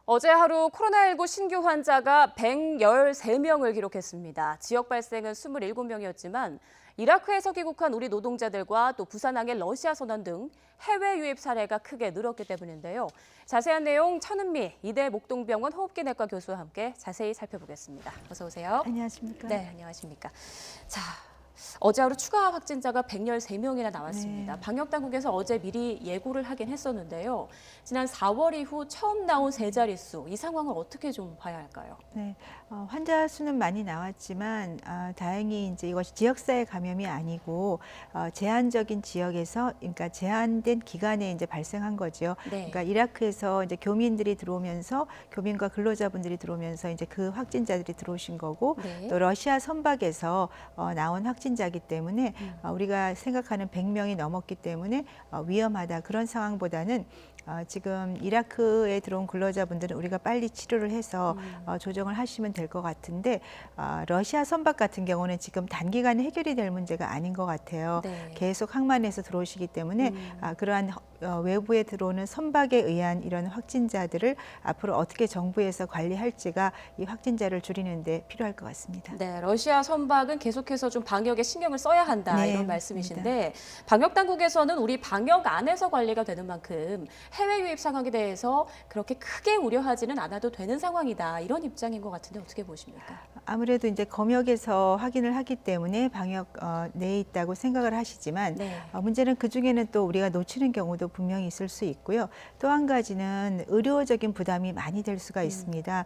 어제 하루 코로나19 신규 환자가 113명을 기록했습니다. 지역 발생은 27명이었지만 이라크에서 귀국한 우리 노동자들과 또 부산항의 러시아 선원 등 해외 유입 사례가 크게 늘었기 때문인데요. 자세한 내용 천은미 이대 목동병원 호흡기내과 교수와 함께 자세히 살펴보겠습니다. 어서 오세요. 안녕하십니까? 네, 안녕하십니까. 자, 어제 하루 추가 확진자가 113명이나 나왔습니다. 네. 방역당국에서 어제 미리 예고를 하긴 했었는데요. 지난 4월 이후 처음 나온 세 자릿수, 이 상황을 어떻게 좀 봐야 할까요? 네, 환자 수는 많이 나왔지만 다행히 이제 이것이 지역사회 감염이 아니고 제한적인 지역에서, 그러니까 제한된 기간에 이제 발생한 거죠. 네. 그러니까 이라크에서 이제 교민들이 들어오면서 교민과 근로자분들이 들어오면서 이제 그 확진자들이 들어오신 거고, 네. 또 러시아 선박에서 나온 확진자이기 때문에 우리가 생각하는 100명이 넘었기 때문에 위험하다, 그런 상황보다는 지금 이라크에 들어온 근로자분들은 우리가 빨리 치료를 해서 조정을 하시면 될 것 같은데, 러시아 선박 같은 경우는 지금 단기간에 해결이 될 문제가 아닌 것 같아요. 네. 계속 항만해서 들어오시기 때문에 그러한 외부에 들어오는 선박에 의한 이런 확진자들을 앞으로 어떻게 정부에서 관리할지가 이 확진자를 줄이는 데 필요할 것 같습니다. 네, 러시아 선박은 계속해서 좀 방역에 신경을 써야 한다, 네, 이런 말씀이신데 방역당국에서는 우리 방역 안에서 관리가 되는 만큼 해외 유입 상황에 대해서 그렇게 크게 우려하지는 않아도 되는 상황이다, 이런 입장인 것 같은데 어떻게 보십니까? 아무래도 이제 검역에서 확인을 하기 때문에 방역 내에 있다고 생각을 하시지만 네. 문제는 그중에는 또 우리가 놓치는 경우도 분명히 있을 수 있고요. 또 한 가지는 의료적인 부담이 많이 될 수가 있습니다.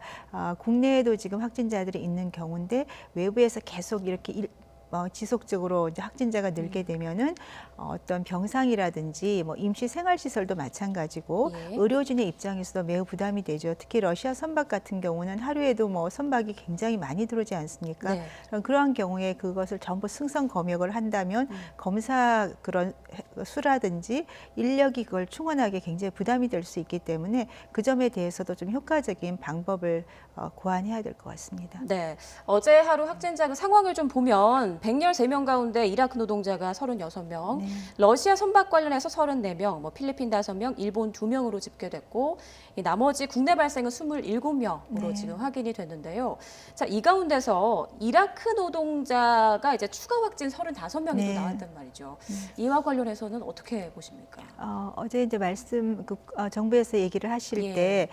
국내에도 지금 확진자들이 있는 경우인데 외부에서 계속 이렇게 지속적으로 이제 확진자가 늘게 되면은 어떤 병상이라든지 임시 생활시설도 마찬가지고 예. 의료진의 입장에서도 매우 부담이 되죠. 특히 러시아 선박 같은 경우는 하루에도 선박이 굉장히 많이 들어오지 않습니까? 네. 그러한 경우에 그것을 전부 승선 검역을 한다면 검사 그런 수라든지 인력이 그걸 충원하기 굉장히 부담이 될 수 있기 때문에 그 점에 대해서도 좀 효과적인 방법을 고안해야 될 것 같습니다. 네, 어제 하루 확진자 상황을 좀 보면 113명 가운데 이라크 노동자가 36명, 네. 러시아 선박 관련해서 34명, 필리핀 5명, 일본 2명으로 집계됐고 이 나머지 국내 발생은 27명으로 네. 지금 확인이 됐는데요. 자, 이 가운데서 이라크 노동자가 이제 추가 확진 35명이 네. 또 나왔단 말이죠. 이와 관련해서는 어떻게 보십니까? 어제 이제 정부에서 얘기를 하실 예. 때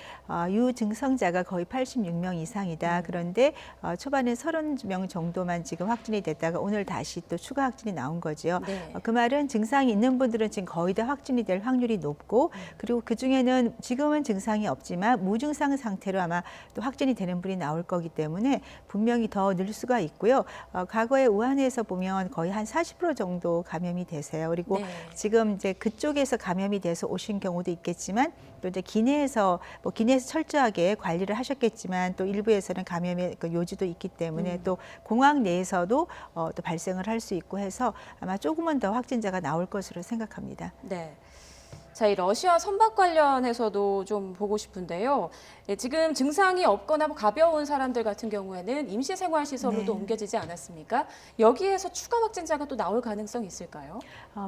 유증상자가 거의 86명 이상이다. 그런데 초반에 30명 정도만 지금 확진이 됐다가 오늘 다시 또 추가 확진이 나온 거죠. 네. 그 말은 증상이 있는 분들은 지금 거의 다 확진이 될 확률이 높고, 그리고 그 중에는 지금은 증상이 없지만 무증상 상태로 아마 또 확진이 되는 분이 나올 거기 때문에 분명히 더 늘 수가 있고요. 과거에 우한에서 보면 거의 한 40% 정도 감염이 되세요. 그리고 네. 지금 이제 그쪽에서 감염이 돼서 오신 경우도 있겠지만, 또 이제 기내에서 철저하게 관리를 하셨겠지만 또 일부에서는 감염의 그 요지도 있기 때문에 또 공항 내에서도 또 발생을 할 수 있고 해서 아마 조금은 더 확진자가 나올 것으로 생각합니다. 네. 자, 이 러시아 선박 관련해서도 좀 보고 싶은데요. 예, 지금 증상이 없거나 가벼운 사람들 같은 경우에는 임시생활시설로도 네. 옮겨지지 않았습니까? 여기에서 추가 확진자가 또 나올 가능성이 있을까요?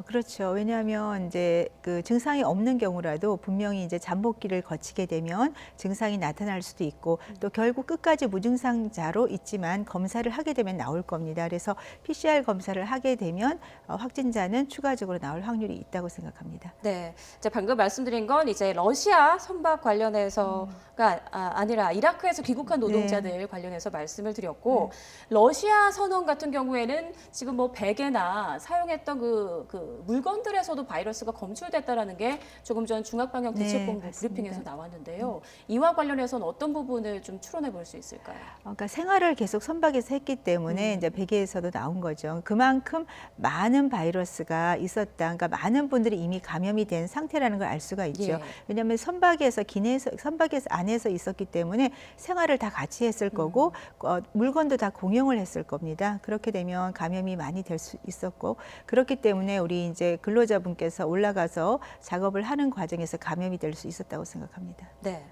그렇죠. 왜냐하면 이제 그 증상이 없는 경우라도 분명히 이제 잠복기를 거치게 되면 증상이 나타날 수도 있고, 또 결국 끝까지 무증상자로 있지만 검사를 하게 되면 나올 겁니다. 그래서 PCR 검사를 하게 되면 확진자는 추가적으로 나올 확률이 있다고 생각합니다. 네, 이제 방금 말씀드린 건 이제 러시아 선박 관련해서가 아니라 이라크에서 귀국한 노동자들 관련해서 말씀을 드렸고, 러시아 선원 같은 경우에는 지금 베개나 사용했던 그 물건들에서도 바이러스가 검출됐다라는 게 조금 전 중앙방역대책본부 네, 브리핑에서 나왔는데요. 이와 관련해서는 어떤 부분을 좀 추론해 볼 수 있을까요? 그러니까 생활을 계속 선박에서 했기 때문에 이제 베개에서도 나온 거죠. 그만큼 많은 바이러스가 있었다. 그러니까 많은 분들이 이미 감염이 된 상태라는 걸 알 수가 있죠. 예. 왜냐하면 선박에서 안에서 있었기 때문에 생활을 다 같이 했을 거고 물건도 다 공용을 했을 겁니다. 그렇게 되면 감염이 많이 될 수 있었고, 그렇기 때문에 우리 이제 근로자분께서 올라가서 작업을 하는 과정에서 감염이 될 수 있었다고 생각합니다. 네.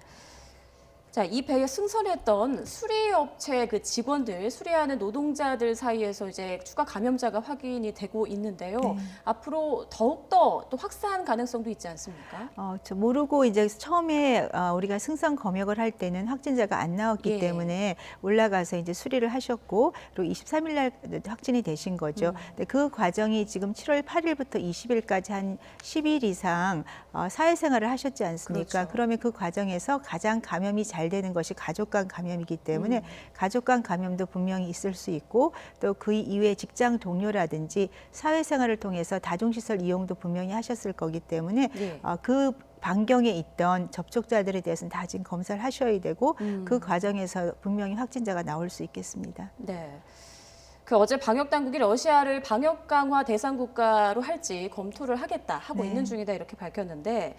자, 이 배에 승선했던 수리업체 그 직원들, 수리하는 노동자들 사이에서 이제 추가 감염자가 확인이 되고 있는데요. 네. 앞으로 더욱더 또 확산 가능성도 있지 않습니까? 저 모르고 이제 처음에 우리가 승선 검역을 할 때는 확진자가 안 나왔기 예. 때문에 올라가서 이제 수리를 하셨고 그리고 23일 날 확진이 되신 거죠. 근데 그 과정이 지금 7월 8일부터 20일까지 한 10일 이상 사회생활을 하셨지 않습니까? 그렇죠. 그러면 그 과정에서 가장 감염이 잘 되는 것이 가족 간 감염이기 때문에 가족 간 감염도 분명히 있을 수 있고 또 그 이외에 직장 동료라든지 사회생활을 통해서 다중시설 이용도 분명히 하셨을 거기 때문에 예. 그 반경에 있던 접촉자들에 대해서는 다 지금 검사를 하셔야 되고 그 과정에서 분명히 확진자가 나올 수 있겠습니다. 네. 그 어제 방역 당국이 러시아를 방역 강화 대상 국가로 할지 검토를 하겠다 하고 네. 있는 중이다 이렇게 밝혔는데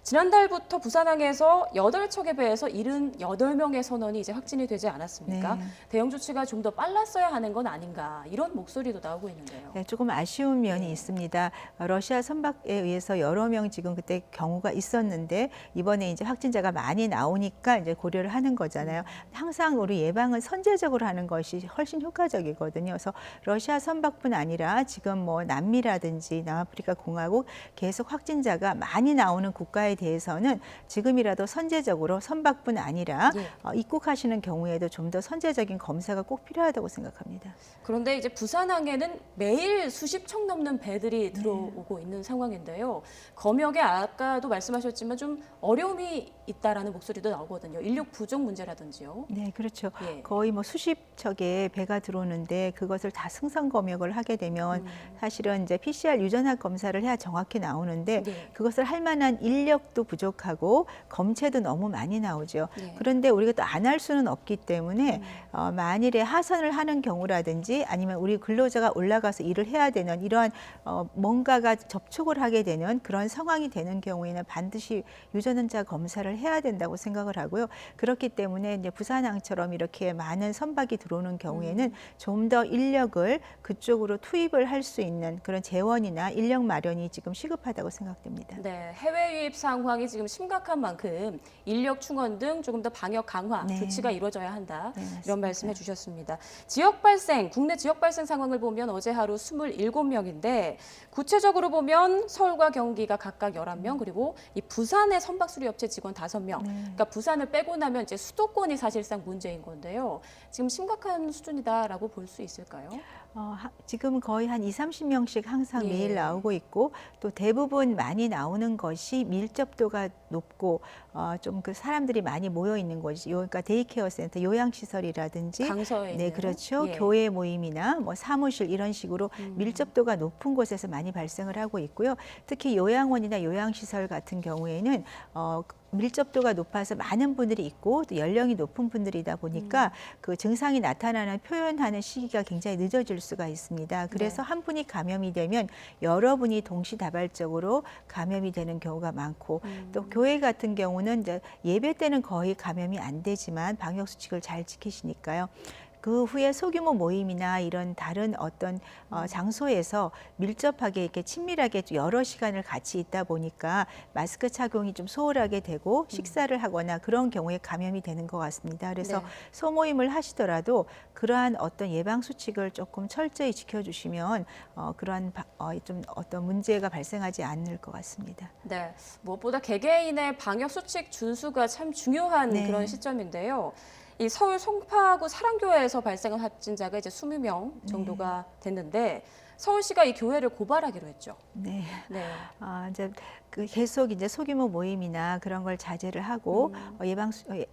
지난달부터 부산항에서 8척의 배에서 78명의 선원이 이제 확진이 되지 않았습니까? 네. 대응 조치가 좀 더 빨랐어야 하는 건 아닌가 이런 목소리도 나오고 있는데요. 네, 조금 아쉬운 면이 있습니다. 러시아 선박에 의해서 여러 명 지금 그때 경우가 있었는데 이번에 이제 확진자가 많이 나오니까 이제 고려를 하는 거잖아요. 항상 우리 예방은 선제적으로 하는 것이 훨씬 효과적이거든요. 그래서 러시아 선박뿐 아니라 지금 뭐 남미라든지 남아프리카 공화국 계속 확진자가 많이 나오는 국가에 대해서는 지금이라도 선제적으로 선박뿐 아니라 입국하시는 경우에도 좀 더 선제적인 검사가 꼭 필요하다고 생각합니다. 그런데 이제 부산항에는 매일 수십 척 넘는 배들이 들어오고 있는 상황인데요. 검역에 아까도 말씀하셨지만 좀 어려움이 있다라는 목소리도 나오거든요. 인력 부족 문제라든지요. 네, 그렇죠. 예. 거의 뭐 수십 척의 배가 들어오는데 그것을 다 승선 검역을 하게 되면 사실은 이제 PCR 유전학 검사를 해야 정확히 나오는데 네. 그것을 할 만한 인력도 부족하고 검체도 너무 많이 나오죠. 네. 그런데 우리가 또 안 할 수는 없기 때문에 만일에 하선을 하는 경우라든지 아니면 우리 근로자가 올라가서 일을 해야 되는 이러한 뭔가가 접촉을 하게 되는 그런 상황이 되는 경우에는 반드시 유전자 검사를 해야 된다고 생각을 하고요. 그렇기 때문에 이제 부산항처럼 이렇게 많은 선박이 들어오는 경우에는 좀 더 인력을 그쪽으로 투입을 할 수 있는 그런 재원이나 인력 마련이 지금 시급하다고 생각됩니다. 네, 해외 유입 상황이 지금 심각한 만큼 인력 충원 등 조금 더 방역 강화 네. 조치가 이루어져야 한다. 네, 맞습니다. 이런 말씀해 주셨습니다. 지역 발생, 국내 지역 발생 상황을 보면 어제 하루 27명인데 구체적으로 보면 서울과 경기가 각각 11명 그리고 이 부산의 선박 수리 업체 직원 5명. 그러니까 부산을 빼고 나면 이제 수도권이 사실상 문제인 건데요. 지금 심각한 수준이다라고 볼 수 있을까요? 지금 거의 한 30명씩 항상 예. 매일 나오고 있고 또 대부분 많이 나오는 것이 밀접도가 높고 좀 그 사람들이 많이 모여 있는 곳이 그러니까 데이케어 센터, 요양시설이라든지 강서에 네, 있는. 그렇죠. 예. 교회 모임이나 뭐 사무실 이런 식으로 밀접도가 높은 곳에서 많이 발생을 하고 있고요. 특히 요양원이나 요양시설 같은 경우에는 밀접도가 높아서 많은 분들이 있고 또 연령이 높은 분들이다 보니까 그 증상이 나타나는 표현하는 시기가 굉장히 늦어질 수가 있습니다. 그래서 한 분이 감염이 되면 여러분이 동시다발적으로 감염이 되는 경우가 많고 또 교회 같은 경우는 이제 예배 때는 거의 감염이 안 되지만 방역 수칙을 잘 지키시니까요. 그 후에 소규모 모임이나 이런 다른 어떤 장소에서 밀접하게 이렇게 친밀하게 여러 시간을 같이 있다 보니까 마스크 착용이 좀 소홀하게 되고 식사를 하거나 그런 경우에 감염이 되는 것 같습니다. 그래서 네. 소모임을 하시더라도 그러한 어떤 예방 수칙을 조금 철저히 지켜주시면 그러한 좀 어떤 문제가 발생하지 않을 것 같습니다. 네, 무엇보다 개개인의 방역 수칙 준수가 참 중요한 네. 그런 시점인데요. 이 서울 송파구 사랑교회에서 발생한 확진자가 이제 20명 정도가 됐는데 서울시가 이 교회를 고발하기로 했죠. 네. 네. 이제 계속 이제 소규모 모임이나 그런 걸 자제를 하고 예방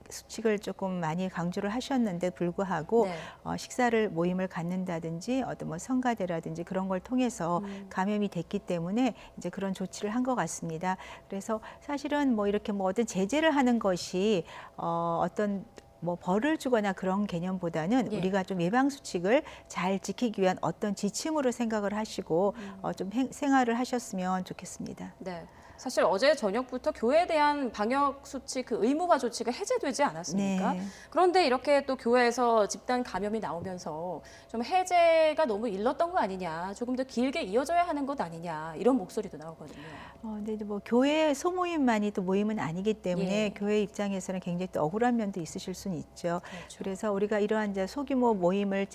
수칙을 조금 많이 강조를 하셨는데 불구하고 네. 식사를 모임을 갖는다든지 어떤 뭐 성가대라든지 그런 걸 통해서 감염이 됐기 때문에 이제 그런 조치를 한 것 같습니다. 그래서 사실은 뭐 이렇게 뭐 어떤 제재를 하는 것이 어떤 뭐 벌을 주거나 그런 개념보다는 예. 우리가 좀 예방 수칙을 잘 지키기 위한 어떤 지침으로 생각을 하시고 좀 생활을 하셨으면 좋겠습니다. 네. 사실 어제 저녁부터 교회에 대한 방역 수칙, 그 의무화 조치가 해제되지 않았습니까? 네. 그런데 이렇게 또 교회에서 집단 감염이 나오면서 좀 해제가 너무 일렀던 거 아니냐, 조금 더 길게 이어져야 하는 것 아니냐, 이런 목소리도 나오거든요. 근데 뭐 교회 소모임만이 또 모임은 아니기 때문에 예. 교회 입장에서는 굉장히 또 억울한 면도 있으실 수는 있죠. 그렇죠. 그래서 우리가 이러한 이제 소규모 모임을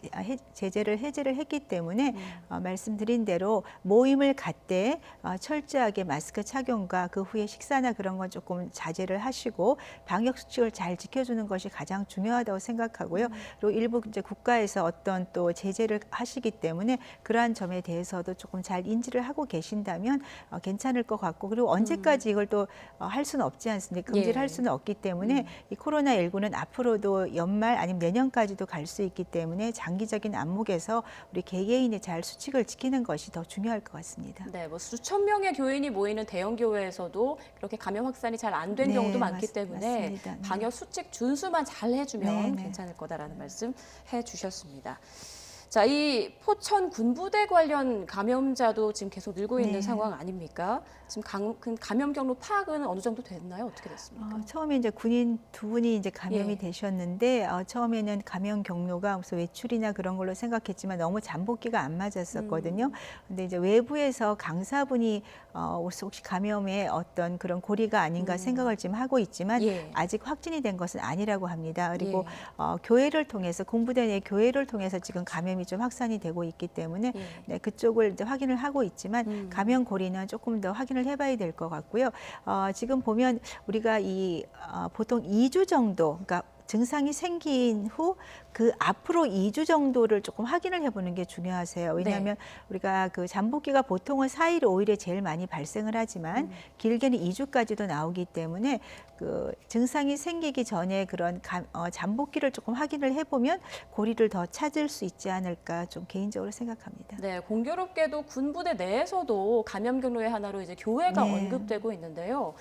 제재를 해제를 했기 때문에 말씀드린 대로 모임을 갖되 철저하게 마스크 착용과 그 후에 식사나 그런 건 조금 자제를 하시고 방역 수칙을 잘 지켜주는 것이 가장 중요하다고 생각하고요. 그리고 일부 이제 국가에서 어떤 또 제재를 하시기 때문에 그러한 점에 대해서도 조금 잘 인지를 하고 계신다면 괜찮을 것 같고, 그리고 언제까지 이걸 또 할 수는 없지 않습니까? 금지를 예. 할 수는 없기 때문에 이 코로나19는 앞으로도 연말 아니면 내년까지도 갈 수 있기 때문에 장기적인 안목에서 우리 개개인이 잘 수칙을 지키는 것이 더 중요할 것 같습니다. 네, 뭐 수천 명의 교인이 모이는 대형 교회에서도 이렇게 감염 확산이 잘 안 된 네, 경우도 많기 때문에 맞습니다. 네. 방역 수칙 준수만 잘 해주면 네, 네. 괜찮을 거다라는 말씀 해주셨습니다. 자, 이 포천 군부대 관련 감염자도 지금 계속 늘고 있는 네. 상황 아닙니까? 지금 감염 경로 파악은 어느 정도 됐나요? 어떻게 됐습니까? 처음에 이제 군인 두 분이 이제 감염이 예. 되셨는데 처음에는 감염 경로가 무슨 외출이나 그런 걸로 생각했지만 너무 잠복기가 안 맞았었거든요. 근데 이제 외부에서 강사분이 혹시 감염의 어떤 그런 고리가 아닌가 생각을 지금 하고 있지만 예. 아직 확진이 된 것은 아니라고 합니다. 그리고 예. 교회를 통해서 군부대 내 교회를 통해서 지금 감염이 좀 확산이 되고 있기 때문에 예. 네, 그쪽을 이제 확인을 하고 있지만 감염 고리는 조금 더 확인을 해봐야 될 것 같고요. 지금 보면 우리가 보통 2주 정도, 그러니까 증상이 생긴 후 그 앞으로 2주 정도를 조금 확인을 해보는 게 중요하세요. 왜냐하면 우리가 그 잠복기가 보통은 4일, 5일에 제일 많이 발생을 하지만 길게는 2주까지도 나오기 때문에 그 증상이 생기기 전에 그런 잠복기를 조금 확인을 해보면 고리를 더 찾을 수 있지 않을까 좀 개인적으로 생각합니다. 네, 공교롭게도 군부대 내에서도 감염 경로의 하나로 이제 교회가 네. 언급되고 있는데요.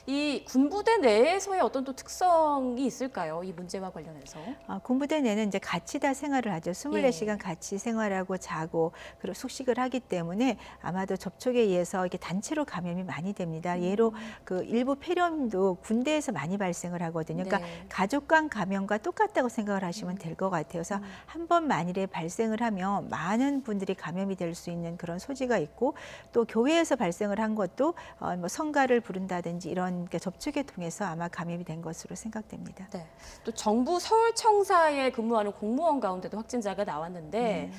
이 군부대 내에서의 어떤 또 특성이 있을까요? 이 문제와 관련해서. 군부대 내는 이제 같이 다 생활을 하죠. 24시간 같이 생활하고 자고 그리고 숙식을 하기 때문에 아마도 접촉에 의해서 이렇게 단체로 감염이 많이 됩니다. 예로 그 일부 폐렴도 군대에서 많이 발생을 하거든요. 그러니까 네. 가족 간 감염과 똑같다고 생각을 하시면 될 것 같아요. 그래서 한 번 만일에 발생을 하면 많은 분들이 감염이 될 수 있는 그런 소지가 있고, 또 교회에서 발생을 한 것도 뭐 성가를 부른다든지 이런 그러니까 접촉을 통해서 아마 감염이 된 것으로 생각됩니다. 네. 또 정부 서울청사에 근무하는 공무원 가운데도 확진자가 나왔는데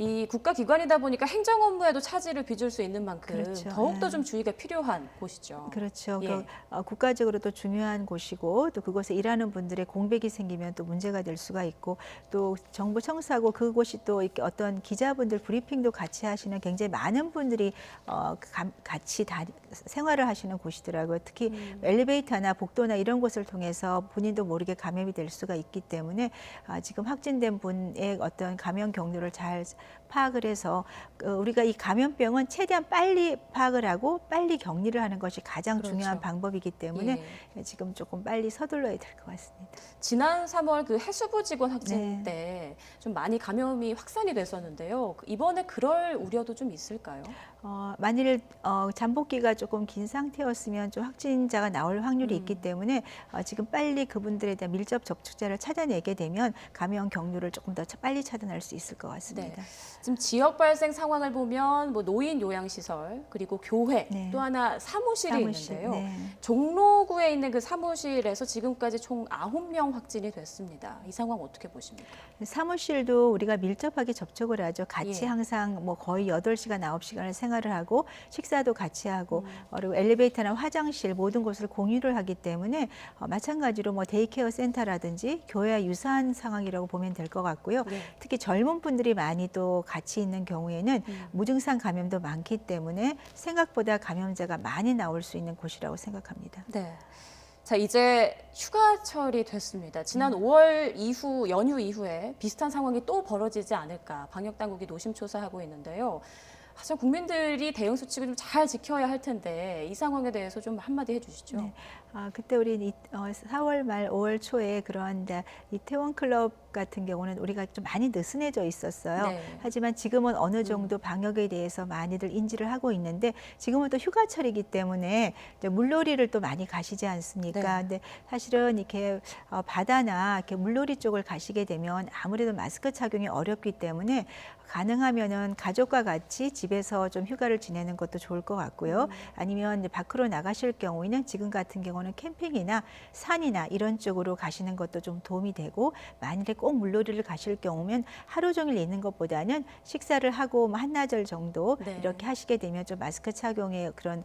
이 국가기관이다 보니까 행정 업무에도 차질을 빚을 수 있는 만큼 그렇죠. 더욱더 네. 좀 주의가 필요한 곳이죠. 그렇죠. 예. 국가적으로도 중요한 곳이고 또 그곳에 일하는 분들의 공백이 생기면 또 문제가 될 수가 있고, 또 정부 청사고 그곳이 또 이렇게 어떤 기자분들 브리핑도 같이 하시는 굉장히 많은 분들이 같이 생활을 하시는 곳이더라고요. 특히 엘리베이터나 복도나 이런 곳을 통해서 본인도 모르게 감염이 될 수가 있기 때문에 지금 확진된 분의 어떤 감염 경로를 잘 파악을 해서 우리가 이 감염병은 최대한 빨리 파악을 하고 빨리 격리를 하는 것이 가장 그렇죠. 중요한 방법이기 때문에 지금 조금 빨리 서둘러야 될 것 같습니다. 지난 3월 그 해수부 직원 확진 네. 때 좀 많이 감염이 확산이 됐었는데요. 이번에 그럴 우려도 좀 있을까요? 만일 잠복기가 조금 긴 상태였으면 좀 확진자가 나올 확률이 있기 때문에 지금 빨리 그분들에 대한 밀접 접촉자를 찾아내게 되면 감염 경로를 조금 더 빨리 차단할 수 있을 것 같습니다. 네. 지금 지역 발생 상황을 보면 뭐 노인 요양시설 그리고 교회 네. 또 하나 사무실이 있는데요. 네. 종로구에 있는 그 사무실에서 지금까지 총 9명 확진이 됐습니다. 이 상황 어떻게 보십니까? 사무실도 우리가 밀접하게 접촉을 하죠. 같이 예. 항상 뭐 거의 8시간, 9시간을 생활을 하고 식사도 같이 하고 그리고 엘리베이터나 화장실 모든 곳을 공유를 하기 때문에 마찬가지로 뭐 데이케어 센터라든지 교회와 유사한 상황이라고 보면 될 것 같고요. 네. 특히 젊은 분들이 많이 또 같이 있는 경우에는 무증상 감염도 많기 때문에 생각보다 감염자가 많이 나올 수 있는 곳이라고 생각합니다. 네. 자, 이제 휴가철이 됐습니다. 지난 5월 이후 연휴 이후에 비슷한 상황이 또 벌어지지 않을까 방역 당국이 노심초사하고 있는데요. 사실 국민들이 대응 수칙을 좀 잘 지켜야 할 텐데 이 상황에 대해서 좀 한마디 해주시죠. 네. 그때 우리 4월 말 5월 초에 그런 이태원 클럽 같은 경우는 우리가 좀 많이 느슨해져 있었어요. 네. 하지만 지금은 어느 정도 방역에 대해서 많이들 인지를 하고 있는데 지금은 또 휴가철이기 때문에 이제 물놀이를 또 많이 가시지 않습니까? 네. 근데 사실은 이렇게 바다나 이렇게 물놀이 쪽을 가시게 되면 아무래도 마스크 착용이 어렵기 때문에 가능하면은 가족과 같이 집에서 좀 휴가를 지내는 것도 좋을 것 같고요. 아니면 이제 밖으로 나가실 경우에는 지금 같은 경우는 캠핑이나 산이나 이런 쪽으로 가시는 것도 좀 도움이 되고, 만일에 꼭 물놀이를 가실 경우면 하루 종일 있는 것보다는 식사를 하고 뭐 한나절 정도 네. 이렇게 하시게 되면 좀 마스크 착용의 그런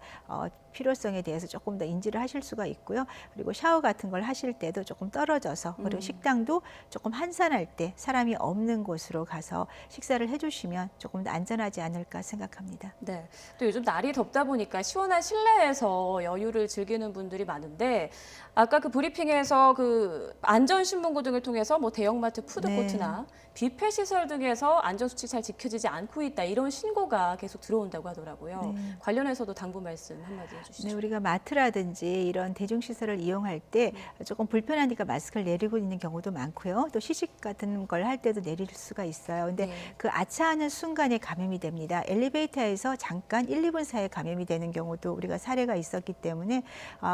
필요성에 대해서 조금 더 인지를 하실 수가 있고요. 그리고 샤워 같은 걸 하실 때도 조금 떨어져서, 그리고 식당도 조금 한산할 때 사람이 없는 곳으로 가서 식사를 해주시면 조금 더 안전하지 않을까 생각합니다. 네. 또 요즘 날이 덥다 보니까 시원한 실내에서 여유를 즐기는 분들이 많은데 아까 그 브리핑에서 그 안전신문고 등을 통해서 뭐 대형마트 푸드코트나 뷔페 시설 등에서 안전수칙 잘 지켜지지 않고 있다 이런 신고가 계속 들어온다고 하더라고요. 네. 관련해서도 당부 말씀 한마디 해주시죠. 네, 우리가 마트라든지 이런 대중시설을 이용할 때 조금 불편하니까 마스크를 내리고 있는 경우도 많고요. 또 시식 같은 걸 할 때도 내릴 수가 있어요. 근데 네. 그 아차하는 순간에 감염이 됩니다. 엘리베이터에서 잠깐 1, 2분 사이에 감염이 되는 경우도 우리가 사례가 있었기 때문에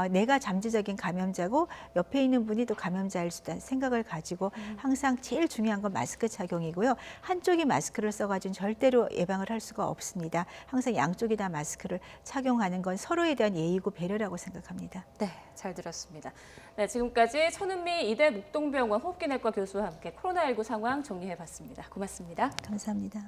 내가 잠재적인 감염자고 옆에 있는 분이 또 감염자일 수 있다는 생각을 가지고 항상 제일 중요한 건 마스크 착용이고요. 한쪽이 마스크를 써가지고 절대로 예방을 할 수가 없습니다. 항상 양쪽이 다 마스크를 착용하는 건 서로에 대한 예의고 배려라고 생각합니다. 네, 잘 들었습니다. 네, 지금까지 천은미 이대 목동병원 호흡기내과 교수와 함께 코로나19 상황 정리해봤습니다. 고맙습니다. 감사합니다.